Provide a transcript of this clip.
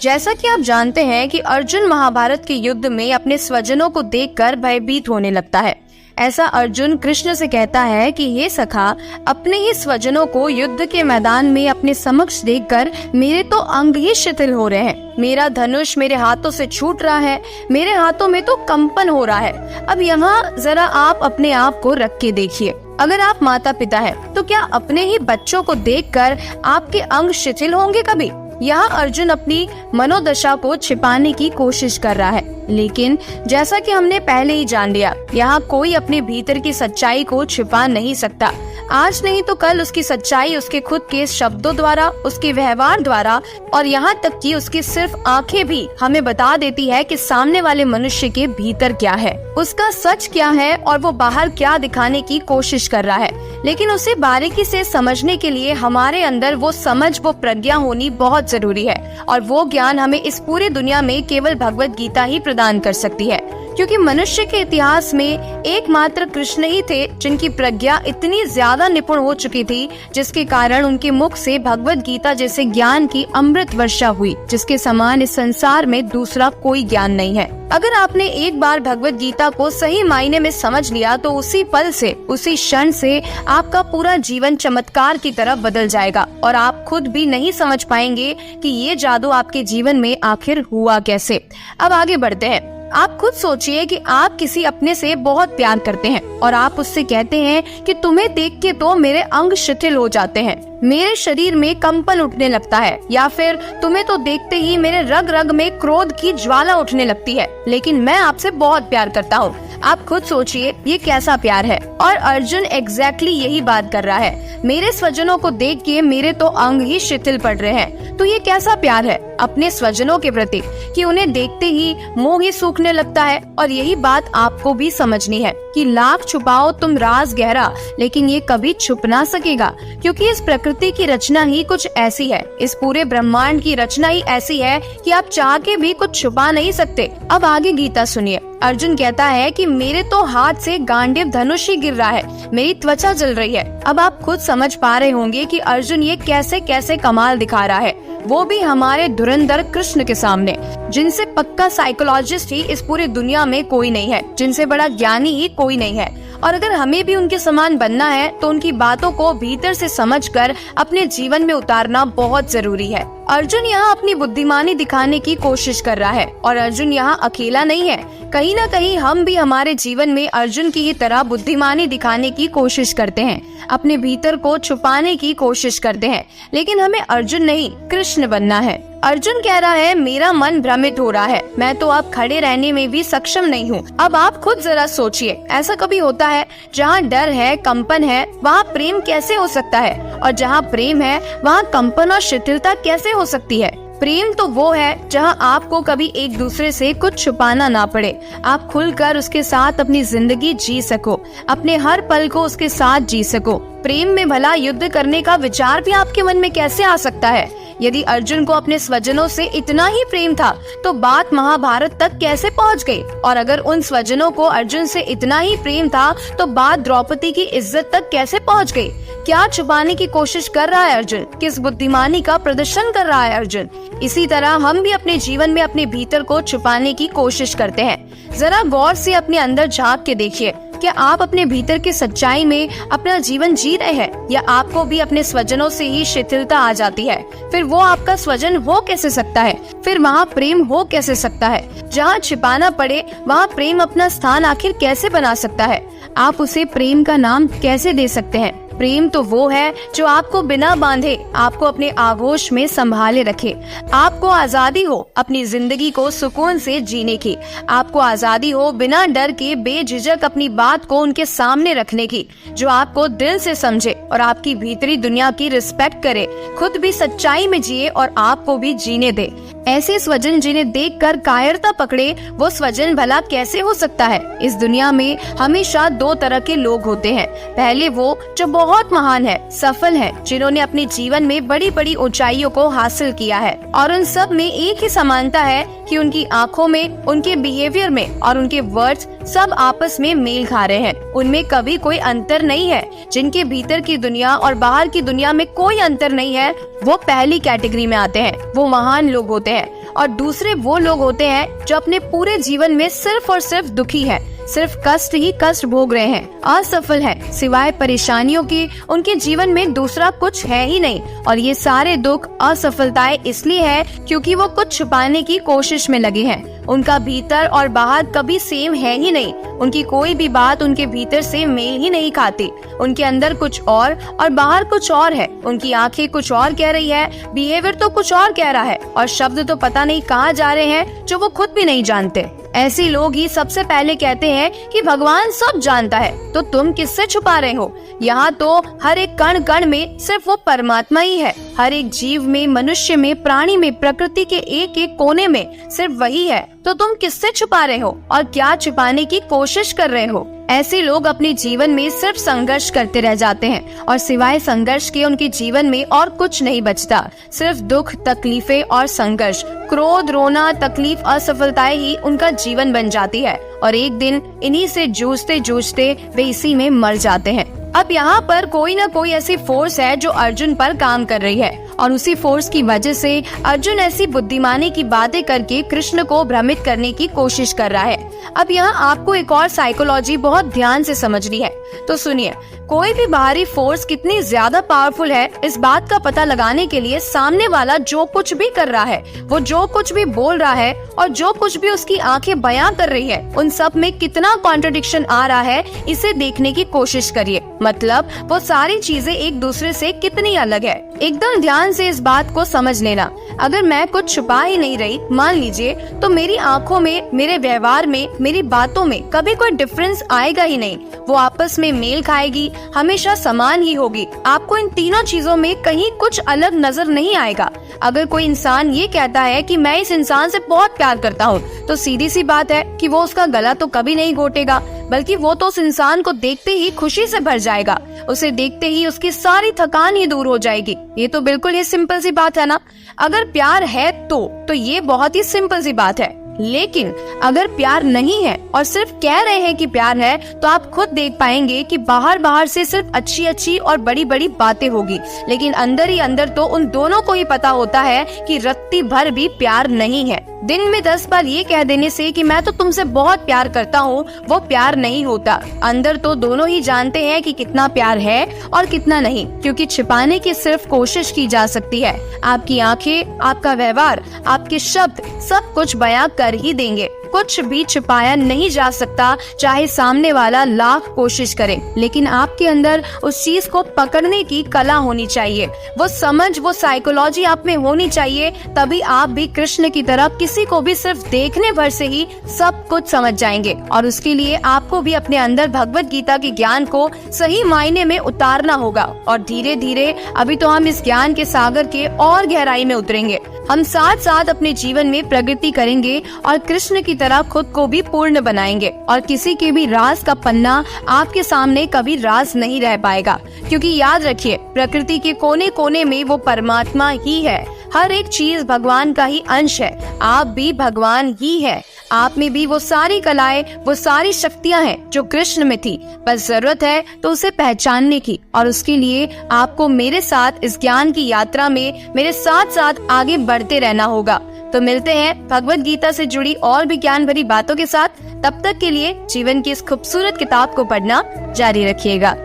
जैसा कि आप जानते हैं कि अर्जुन महाभारत के युद्ध में अपने स्वजनों को देखकर भयभीत होने लगता है। ऐसा अर्जुन कृष्ण से कहता है कि हे सखा, अपने ही स्वजनों को युद्ध के मैदान में अपने समक्ष देखकर मेरे तो अंग ही शिथिल हो रहे हैं। मेरा धनुष मेरे हाथों से छूट रहा है, मेरे हाथों में तो कंपन हो रहा है। अब यहाँ जरा आप अपने आप को रख के देखिए। अगर आप माता पिता हैं, तो क्या अपने ही बच्चों को देखकर आपके अंग शिथिल होंगे कभी? यहाँ अर्जुन अपनी मनोदशा को छिपाने की कोशिश कर रहा है, लेकिन जैसा कि हमने पहले ही जान लिया, यहाँ कोई अपने भीतर की सच्चाई को छिपा नहीं सकता। आज नहीं तो कल उसकी सच्चाई उसके खुद के शब्दों द्वारा, उसके व्यवहार द्वारा और यहाँ तक कि उसकी सिर्फ आंखें भी हमें बता देती है कि सामने वाले मनुष्य के भीतर क्या है, उसका सच क्या है और वो बाहर क्या दिखाने की कोशिश कर रहा है। लेकिन उसे बारीकी से समझने के लिए हमारे अंदर वो समझ, वो प्रज्ञा होनी बहुत जरूरी है, और वो ज्ञान हमें इस पूरी दुनिया में केवल भगवत गीता ही प्रदान कर सकती है। क्योंकि मनुष्य के इतिहास में एकमात्र कृष्ण ही थे जिनकी प्रज्ञा इतनी ज्यादा निपुण हो चुकी थी, जिसके कारण उनके मुख से भगवत गीता जैसे ज्ञान की अमृत वर्षा हुई, जिसके समान इस संसार में दूसरा कोई ज्ञान नहीं है। अगर आपने एक बार भगवत गीता को सही मायने में समझ लिया तो उसी पल से, उसी क्षण से आपका पूरा जीवन चमत्कार की तरफ बदल जाएगा और आप खुद भी नहीं समझ पाएंगे कि ये जादू आपके जीवन में आखिर हुआ कैसे। अब आगे बढ़ते हैं। आप खुद सोचिए कि आप किसी अपने से बहुत प्यार करते हैं और आप उससे कहते हैं कि तुम्हें देख के तो मेरे अंग शिथिल हो जाते हैं, मेरे शरीर में कंपन उठने लगता है, या फिर तुम्हें तो देखते ही मेरे रग रग में क्रोध की ज्वाला उठने लगती है, लेकिन मैं आपसे बहुत प्यार करता हूँ। आप खुद सोचिए ये कैसा प्यार है। और अर्जुन एग्जैक्टली यही बात कर रहा है। मेरे स्वजनों को देख के मेरे तो अंग ही शिथिल पड़ रहे हैं। तो ये कैसा प्यार है अपने स्वजनों के प्रति कि उन्हें देखते ही मुंह ही सूखने लगता है। और यही बात आपको भी समझनी है कि लाख छुपाओ तुम राज गहरा, लेकिन ये कभी छुप ना सकेगा, क्योंकि इस प्रकृति की रचना ही कुछ ऐसी है, इस पूरे ब्रह्मांड की रचना ही ऐसी है कि आप चाह के भी कुछ छुपा नहीं सकते। अब आगे गीता सुनिए। अर्जुन कहता है कि मेरे तो हाथ से गांडीव धनुष ही गिर रहा है, मेरी त्वचा जल रही है। अब आप खुद समझ पा रहे होंगे कि अर्जुन ये कैसे कैसे कमाल दिखा रहा है, वो भी हमारे धुरंधर कृष्ण के सामने, जिनसे पक्का साइकोलॉजिस्ट ही इस पूरी दुनिया में कोई नहीं है, जिनसे बड़ा ज्ञानी ही कोई नहीं है। और अगर हमें भी उनके समान बनना है तो उनकी बातों को भीतर से समझकर अपने जीवन में उतारना बहुत जरूरी है। अर्जुन यहाँ अपनी बुद्धिमानी दिखाने की कोशिश कर रहा है, और अर्जुन यहाँ अकेला नहीं है। कहीं ना कहीं हम भी हमारे जीवन में अर्जुन की ही तरह बुद्धिमानी दिखाने की कोशिश करते हैं, अपने भीतर को छुपाने की कोशिश करते हैं, लेकिन हमें अर्जुन नहीं कृष्ण बनना है। अर्जुन कह रहा है मेरा मन भ्रमित हो रहा है, मैं तो अब खड़े रहने में भी सक्षम नहीं हूँ। अब आप खुद जरा सोचिए, ऐसा कभी होता है जहाँ डर है, कंपन है, वहाँ प्रेम कैसे हो सकता है? और जहाँ प्रेम है वहाँ कंपन और शिथिलता कैसे हो सकती है? प्रेम तो वो है जहाँ आपको कभी एक दूसरे से कुछ छुपाना ना पड़े, आप खुलकर उसके साथ अपनी जिंदगी जी सको, अपने हर पल को उसके साथ जी सको। प्रेम में भला युद्ध करने का विचार भी आपके मन में कैसे आ सकता है? यदि अर्जुन को अपने स्वजनों से इतना ही प्रेम था तो बात महाभारत तक कैसे पहुंच गई? और अगर उन स्वजनों को अर्जुन से इतना ही प्रेम था तो बात द्रौपदी की इज्जत तक कैसे पहुंच गई? क्या छुपाने की कोशिश कर रहा है अर्जुन? किस बुद्धिमानी का प्रदर्शन कर रहा है अर्जुन? इसी तरह हम भी अपने जीवन में अपने भीतर को छुपाने की कोशिश करते हैं। जरा गौर से अपने अंदर झांक के देखिए, क्या आप अपने भीतर की सच्चाई में अपना जीवन जी रहे हैं, या आपको भी अपने स्वजनों से ही शिथिलता आ जाती है? फिर वो आपका स्वजन हो कैसे सकता है? फिर वहाँ प्रेम हो कैसे सकता है? जहाँ छिपाना पड़े वहाँ प्रेम अपना स्थान आखिर कैसे बना सकता है? आप उसे प्रेम का नाम कैसे दे सकते हैं? प्रेम तो वो है जो आपको बिना बांधे आपको अपने आगोश में संभाले रखे। आपको आजादी हो अपनी जिंदगी को सुकून से जीने की, आपको आजादी हो बिना डर के बेझिझक अपनी बात को उनके सामने रखने की, जो आपको दिल से समझे और आपकी भीतरी दुनिया की रिस्पेक्ट करे, खुद भी सच्चाई में जिए और आपको भी जीने दे। ऐसे स्वजन जिन्हें देखकर कायरता पकड़े, वो स्वजन भला कैसे हो सकता है? इस दुनिया में हमेशा दो तरह के लोग होते हैं। पहले वो जो बहुत महान है, सफल है, जिन्होंने अपने जीवन में बड़ी बड़ी ऊंचाइयों को हासिल किया है। और उन सब में एक ही समानता है कि उनकी आंखों में, उनके बिहेवियर में और उनके वर्ड्स सब आपस में मेल खा रहे हैं। उनमें कभी कोई अंतर नहीं है। जिनके भीतर की दुनिया और बाहर की दुनिया में कोई अंतर नहीं है, वो पहली कैटेगरी में आते हैं। वो महान लोग होते हैं। और दूसरे वो लोग होते हैं जो अपने पूरे जीवन में सिर्फ और सिर्फ दुखी है, सिर्फ कष्ट ही कष्ट भोग रहे हैं, असफल हैं, सिवाय परेशानियों के उनके जीवन में दूसरा कुछ है ही नहीं। और ये सारे दुख, असफलताएं इसलिए है क्योंकि वो कुछ छुपाने की कोशिश में लगे हैं। उनका भीतर और बाहर कभी सेम है ही नहीं। उनकी कोई भी बात उनके भीतर से मेल ही नहीं खाती। उनके अंदर कुछ और बाहर कुछ और है। उनकी आंखें कुछ और कह रही है, बिहेवियर तो कुछ और कह रहा है, और शब्द तो पता नहीं कहाँ जा रहे हैं जो वो खुद भी नहीं जानते। ऐसे लोग ही सबसे पहले कहते हैं कि भगवान सब जानता है, तो तुम किससे छुपा रहे हो? यहाँ तो हर एक कण कण में सिर्फ वो परमात्मा ही है। हर एक जीव में, मनुष्य में, प्राणी में, प्रकृति के एक एक कोने में सिर्फ वही है। तो तुम किससे छुपा रहे हो और क्या छुपाने की कोशिश कर रहे हो? ऐसे लोग अपने जीवन में सिर्फ संघर्ष करते रह जाते हैं और सिवाय संघर्ष के उनके जीवन में और कुछ नहीं बचता। सिर्फ दुख, तकलीफें और संघर्ष, क्रोध, रोना, तकलीफ, असफलताएं ही उनका जीवन बन जाती है। और एक दिन इन्हीं से जूझते जूझते वे इसी में मर जाते हैं। अब यहाँ पर कोई ना कोई ऐसी फोर्स है जो अर्जुन पर काम कर रही है, और उसी फोर्स की वजह से अर्जुन ऐसी बुद्धिमानी की बातें करके कृष्ण को भ्रमित करने की कोशिश कर रहा है। अब यहाँ आपको एक और साइकोलॉजी बहुत ध्यान से समझनी है। तो सुनिए, कोई भी बाहरी फोर्स कितनी ज्यादा पावरफुल है, इस बात का पता लगाने के लिए सामने वाला जो कुछ भी कर रहा है, वो जो कुछ भी बोल रहा है और जो कुछ भी उसकी आंखें बयां कर रही है, उन सब में कितना कॉन्ट्रडिक्शन आ रहा है, इसे देखने की कोशिश करिए। मतलब वो सारी चीजें एक दूसरे से कितनी अलग है। एकदम ध्यान से इस बात को समझ लेना। अगर मैं कुछ छुपा ही नहीं रही, मान लीजिए, तो मेरी आंखों में, मेरे व्यवहार में, मेरी बातों में कभी कोई डिफरेंस आएगा ही नहीं। वो आपस में मेल खाएगी, हमेशा समान ही होगी। आपको इन तीनों चीजों में कहीं कुछ अलग नजर नहीं आएगा। अगर कोई इंसान ये कहता है कि मैं इस इंसान से बहुत प्यार करता हूँ, तो सीधी सी बात है कि वो उसका गला तो कभी नहीं घोटेगा, बल्कि वो तो उस इंसान को देखते ही खुशी से भर जाएगा। उसे देखते ही उसकी सारी थकान ही दूर हो जाएगी। ये तो बिल्कुल ही सिंपल सी बात है ना। अगर प्यार है तो ये बहुत ही सिंपल सी बात है। लेकिन अगर प्यार नहीं है और सिर्फ कह रहे हैं कि प्यार है, तो आप खुद देख पाएंगे कि बाहर से सिर्फ अच्छी अच्छी और बड़ी बड़ी बातें होगी, लेकिन अंदर ही अंदर तो उन दोनों को ही पता होता है कि रत्ती भर भी प्यार नहीं है। दिन में 10 बार ये कह देने से कि मैं तो तुमसे बहुत प्यार करता हूँ, वो प्यार नहीं होता। अंदर तो दोनों ही जानते हैं कि कितना प्यार है और कितना नहीं, क्योंकि छिपाने की सिर्फ कोशिश की जा सकती है। आपकी आंखें, आपका व्यवहार, आपके शब्द सब कुछ बयां कर ही देंगे। कुछ भी छिपाया नहीं जा सकता, चाहे सामने वाला लाख कोशिश करे। लेकिन आपके अंदर उस चीज को पकड़ने की कला होनी चाहिए, वो समझ, वो साइकोलॉजी आप में होनी चाहिए। तभी आप भी कृष्ण की तरह किसी को भी सिर्फ देखने भर से ही सब कुछ समझ जाएंगे। और उसके लिए आपको भी अपने अंदर भगवत गीता के ज्ञान को सही मायने में उतारना होगा। और धीरे धीरे, अभी तो हम इस ज्ञान के सागर के और गहराई में उतरेंगे। हम साथ साथ अपने जीवन में प्रगति करेंगे और कृष्ण की तरह खुद को भी पूर्ण बनाएंगे। और किसी के भी राज का पन्ना आपके सामने कभी राज नहीं रह पाएगा, क्योंकि याद रखिए, प्रकृति के कोने कोने में वो परमात्मा ही है। हर एक चीज भगवान का ही अंश है। आप भी भगवान ही है। आप में भी वो सारी कलाएं, वो सारी शक्तियां हैं जो कृष्ण में थी। बस जरूरत है तो उसे पहचानने की, और उसके लिए आपको मेरे साथ इस ज्ञान की यात्रा में मेरे साथ साथ आगे बढ़ते रहना होगा। तो मिलते हैं भगवत गीता से जुड़ी और भी ज्ञान भरी बातों के साथ। तब तक के लिए जीवन की इस खूबसूरत किताब को पढ़ना जारी रखिएगा।